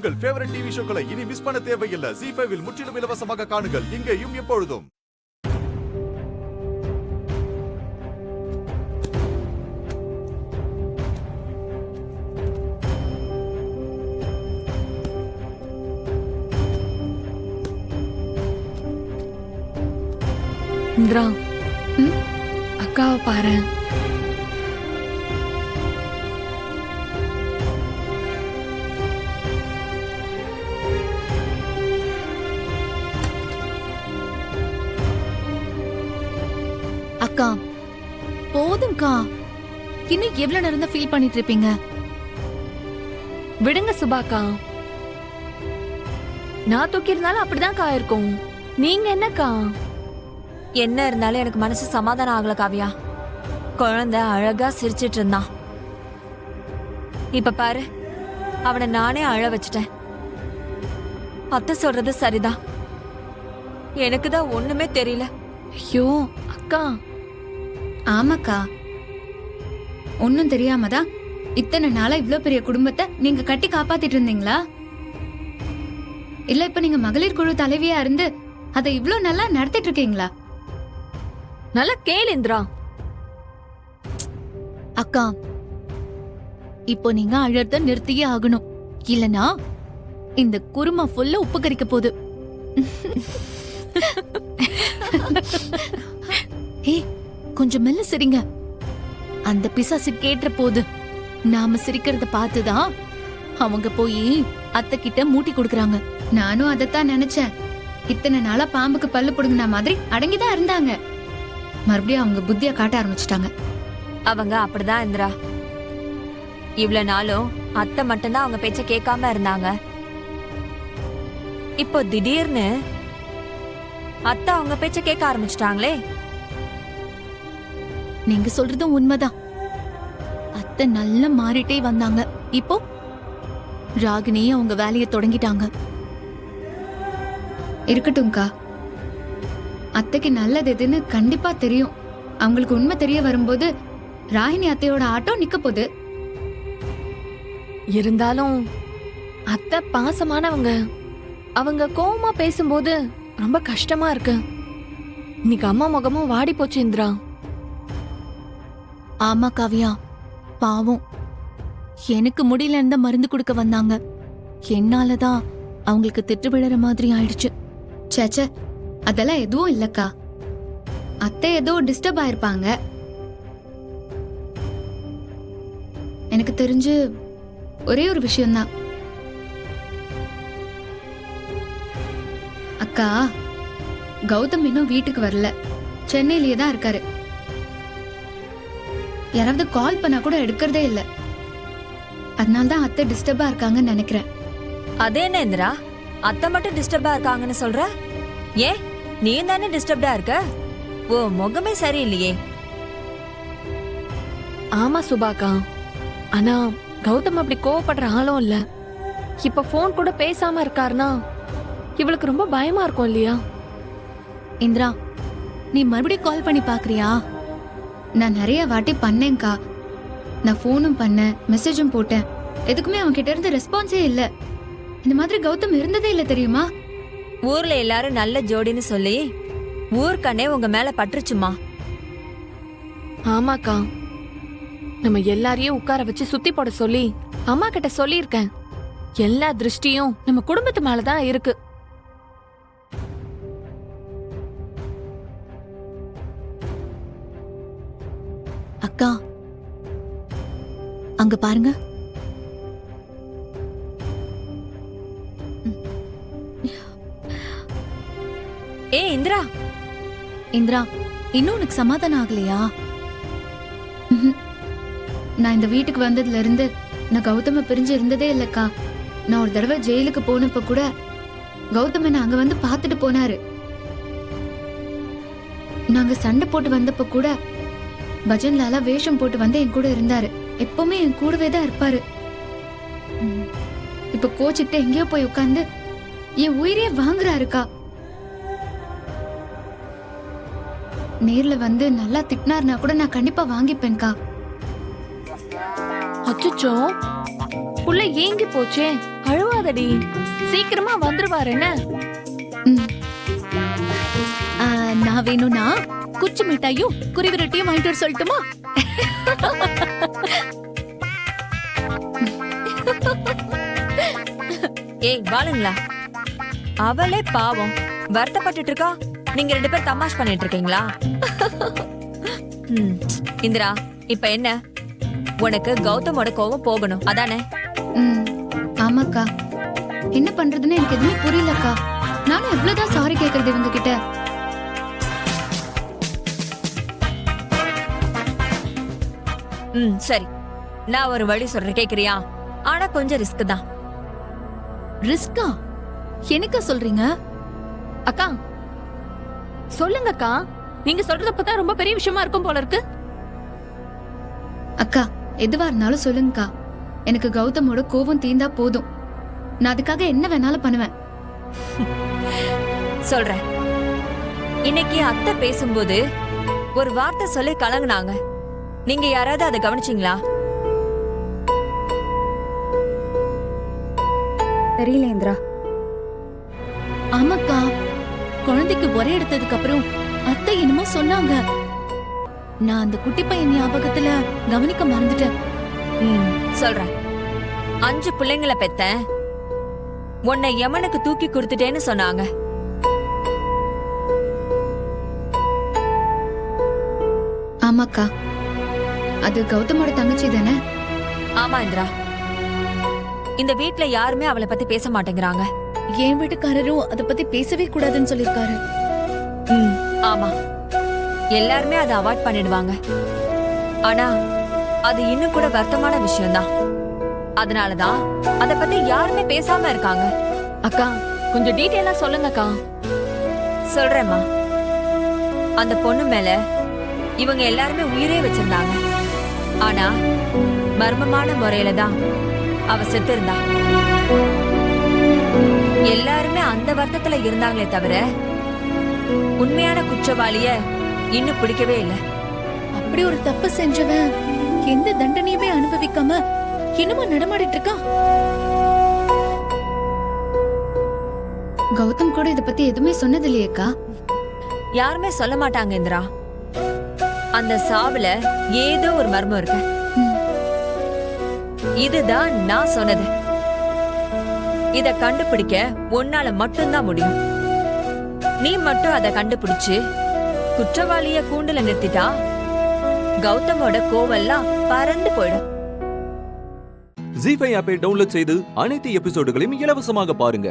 உங்கள் favourite TV ஷோக்களை இனி miss பண்ண தேவையில்லை. ZEE5 இல் முற்றிலும் இலவசமாக காணுங்கள். இங்கேயும் எப்பொழுதும். இந்திரா, அக்காவை பாரு. அக்கா போதும்க்கா, இன்னும் எவ்வளவு நேரம் தான் ஃபீல் பண்ணிட்டு இருப்பீங்க? விடுங்க சுபாக்கா, நான் தூக்கி இருந்தாலும் அப்படிதான் இருக்கும். நீங்க என்னக்கா? என்ன இருந்தாலும் எனக்கு மனசு சமாதானம் ஆகல காவியா. குழந்தை அழகா சிரிச்சிட்டு இருந்தான். இப்ப பாரு, அவனை நானே அழ வச்சிட்டேன். அத்தை சொல்றது சரிதான், எனக்கு தான் ஒண்ணுமே தெரியல. ஐயோ அக்கா. ஆமாக்கா, ஒன்னும் தெரியாமதான் இத்தனை நாளா இவ்ளோ பெரிய குடும்பத்தை நீங்க கட்டி காப்பாத்திட்டு இருந்தீங்களா? இல்ல இப்ப நீங்க மகளிர் குழு தலைவியா இருந்து அதை இவ்ளோ நல்லா நடத்திட்டு இருக்கீங்களா? நல்லா கேளு இந்திரா. அக்கா, இப்போ நீங்க அழறத நிறுத்தியே ஆகணும், இல்லனா இந்த குருமா ஃபுல்லா உப்பு கறிக்க போகுது. ஏய், கொஞ்சம் மெல்ல சிரிங்க, அந்த பிசாசு கேட்டுற போது. நாம சிரிக்கிறத பார்த்துதான் அவங்க போய் அத்தை கிட்ட மூட்டி கொடுக்கறாங்க. நானும் அதத்தான் நினைச்சேன். இத்தனை நாளா பாம்புக்கு பல்லு புடுங்கின மாதிரி அடங்கிதான் இருந்தாங்க. மறுபடியும் அவங்க புத்திய காட்ட ஆரம்பிச்சிட்டாங்க. அவங்க அப்படிதான் இந்திரா. இவ்வளவு நாளும் அத்தை மட்டும்தான் அவங்க பேச்ச கேட்காம இருந்தாங்க. இப்போ திடீர்னு அத்தை அவங்க பேச்ச கேட்க ஆரம்பிச்சிட்டாங்களே. நீங்க சொல்றதும் உண்மைதான். அத்தை நல்லா மாறிட்டே வந்தாங்க. இப்போ ராகினி அவங்க வேலையை தொடங்கிட்டாங்க. இருக்கட்டும்க்கா, அத்தைக்கு நல்லது எதுன்னு கண்டிப்பா தெரியும். அவங்களுக்கு உண்மை தெரிய வரும்போது ராகினி அத்தையோட ஆட்டம் நிக்க போகுது. இருந்தாலும் அத்தை பாசமானவங்க. அவங்க கோவமா பேசும்போது ரொம்ப கஷ்டமா இருக்கு. இன்னைக்கு அம்மா முகமும் வாடி போச்சு இந்திரா. ஆமா காவியா, பாவம். எனக்கு முடியல இருந்த மருந்து கொடுக்க வந்தாங்க. என்னாலதான் அவங்களுக்கு திட்டு விழற மாதிரி ஆயிடுச்சு. சேச்சே, அதெல்லாம் எதுவும் இல்லக்கா. அத்தை ஏதோ டிஸ்டர்ப் ஆயிருப்பாங்க. எனக்கு தெரிஞ்சு ஒரே ஒரு விஷயம்தான். அக்கா, கௌதம் இன்னும் வீட்டுக்கு வரல, சென்னையிலேயே தான் இருக்காரு. யாராவது கால் பண்ணா கூட எடுக்கிறதே இல்ல. அதனால்தான் அத்தை டிஸ்டர்பா இருக்காங்கன்னு நினைக்கிறேன். அதே என்ன இந்திரா, அத்தை மட்டும் டிஸ்டர்பா இருக்காங்கன்னு சொல்ற? ஏன், நீ தானே டிஸ்டர்ப்டா இருக்க? ஓ, முகமே சரியில்லையே. ஆமா சுபாக்கா, ஆனா கௌதம் அப்படி கோவப்படுற ஆளும் இல்ல. இப்ப போன் கூட பேசாம இருக்காருனா இவளுக்கு ரொம்ப பயமா இருக்கும் இல்லையா? இந்திரா, நீ மறுபடியும் கால் பண்ணி பாக்குறியா? நான் நிறைய வாட்டி பண்ணேன்க்கா. நான் போனும் பண்ணேன், மெசேஜும் போட்டேன். எதுக்குமே அவன் கிட்ட இருந்து ரெஸ்பான்ஸே இல்ல. இந்த மாதிரி கௌதம் இருந்ததே இல்ல தெரியுமா? ஊர்ல எல்லாரும் நல்ல ஜோடின்னு சொல்லி ஊர்க்கண்ணே உங்க மேல பற்றுச்சுமா. ஆமாக்கா, நம்ம எல்லாரையும் உட்கார வச்சு சுத்தி போட சொல்லி அம்மா கிட்ட சொல்லியிருக்கேன். எல்லா திருஷ்டியும் நம்ம குடும்பத்து மேலதான் இருக்கு. அக்கா, அங்க பாருங்க. ஏ இந்திரா. இந்திரா, இன்னும் உனக்கு சமாதானம் ஆகலையா? நான் இந்த வீட்டுக்கு வந்ததுல இருந்து நான் கௌதம பிரிஞ்சு இருந்ததே இல்லக்கா. நான் ஒரு தடவை ஜெயிலுக்கு போனப்ப கூட கௌதம் என்ன அங்க வந்து பாத்துட்டு போனாரு. நாங்க சண்டை போட்டு வந்தப்ப கூட பஜன்லால வேஷம் போட்டு வந்து என் கூட இருந்தாரு. எப்பவுமே என் கூடவே தான் இருப்பாரு. இப்ப கோச்சிட்டு எங்கேயோ போய் உட்கார்ந்து என் உயிரே வாங்குறாருக்கா. நேர்ல வந்து நல்லா திட்டினார்னா கூட நான் கண்டிப்பா வாங்கிப்பேன்க்கா. அச்சோ, புள்ள ஏங்கி போச்சே, அழுவாதடி, சீக்கிரமா வந்துருவாரு என்ன? ம். நான் வேணும்னா குச்சி மிட்டாயும் குருவிரட்டியும் வாங்கிட்டு வர சொல்லட்டுமா? ஏய் வாளுங்களா, அவளே பாவம் வருத்தப்பட்டுட்டு இருக்கா, நீங்க 2 பேரும் தமாஷ் பண்ணிட்டு இருக்கீங்களா? இந்திரா, இப்ப என்ன, உனக்கு கௌதமோட கோவம் போகணும் அதானே? ம், ஆமாக்கா. என்ன பண்றதுன்னு எனக்கு எதுவுமே புரியலக்கா. நானும் எவ்வளவுதான் சாரி கேக்குறது இவங்க கிட்ட. சரி, நான் ஒரு வழி சொல்றேன், கேக்குறியா? ஆனா கொஞ்சம் ரிஸ்க் தான். ரிஸ்கா? எனக்கா சொல்றீங்க? அக்கா சொல்லுங்க அக்கா, நீங்க சொல்றத பார்த்தா ரொம்ப பெரிய விஷயமா இருக்கும் போல இருக்கு. அக்கா, எதுவா இருந்தாலும் சொல்லுங்கக்கா. எனக்கு கௌதமோட கோவம் தீந்தா போதும். நான் அதுக்காக என்ன வேணாலும் பண்ணுவேன். சொல்றேன். இன்னைக்கு அத்தை பேசும்போது ஒரு வார்த்தை சொல்லி கலங்குனாங்க. நீங்க யாராவது அதை கவனிச்சீங்களா? தெரியல இந்திரா. ஆமாக்கா, குழந்தைக்கு ஒரே எடுத்ததுக்கு அப்புறம் அத்தை என்னமோ சொன்னாங்க. நான் அந்த குட்டி பையன் ஞாபகத்துல கவனிக்க மறந்துட்டேன். சொல்றேன். 5 பிள்ளைங்களை பெத்தேன், உன்னை யமனுக்கு தூக்கி கொடுத்துட்டேன்னு சொன்னாங்க. ஆமாக்கா, அது கௌதமோட தங்கச்சி தானே? ஆமா இந்திரா, இந்த வீட்ல யாருமே அவளை பத்தி பேச மாட்டேங்கிறாங்க. என் வீட்டுக்காரரும் அத பத்தி பேசவே கூடாதுன்னு சொல்லிருக்காரு. ஆமா, எல்லாருமே அதை அவாய்ட் பண்ணிடுவாங்க. ஆனா அது இன்னும் கூட வருத்தமான விஷயம்தான். அதனாலதான் அத பத்தி யாருமே பேசாம இருக்காங்க. அக்கா கொஞ்சம் டீடைலா சொல்லுங்க அக்கா. சொல்றேம்மா. அந்த பொண்ணு மேல இவங்க எல்லாருமே உயிரே வச்சிருந்தாங்க. ஆனா மர்மமான முறையில தான் அவ செத்து இருந்தா. எல்லாருமே அந்த வருத்தத்துல இருந்தாங்களே தவிர உண்மையான குற்றவாளிய இன்னும் பிடிக்கவே இல்லை. அப்படி ஒரு தப்பு செஞ்சவன் எந்த தண்டனையுமே அனுபவிக்காம இன்னுமா நடமாடிட்டு இருக்கா? கௌதம் கூட இத பத்தி எதுவுமே சொன்னது இல்லையேக்கா? யாருமே சொல்ல மாட்டாங்க இந்திரா. அந்த சாவுல ஏதோ ஒரு மர்மம் இருக்கு. இதுதான் நான் சொன்னது. இத கண்டுபிடிக்க உன்னால மட்டும்தான் முடியும். நீ மட்டும் அதை கண்டுபிடிச்சு குற்றவாளிய கூண்டுல நிறுத்திட்டா கௌதமோட கோவெல்லாம் பறந்து போயிடும். ஜீ5 ஆப்பை டவுன்லோட் செய்து அனைத்து எபிசோடுகளையும் இலவசமாக பாருங்க.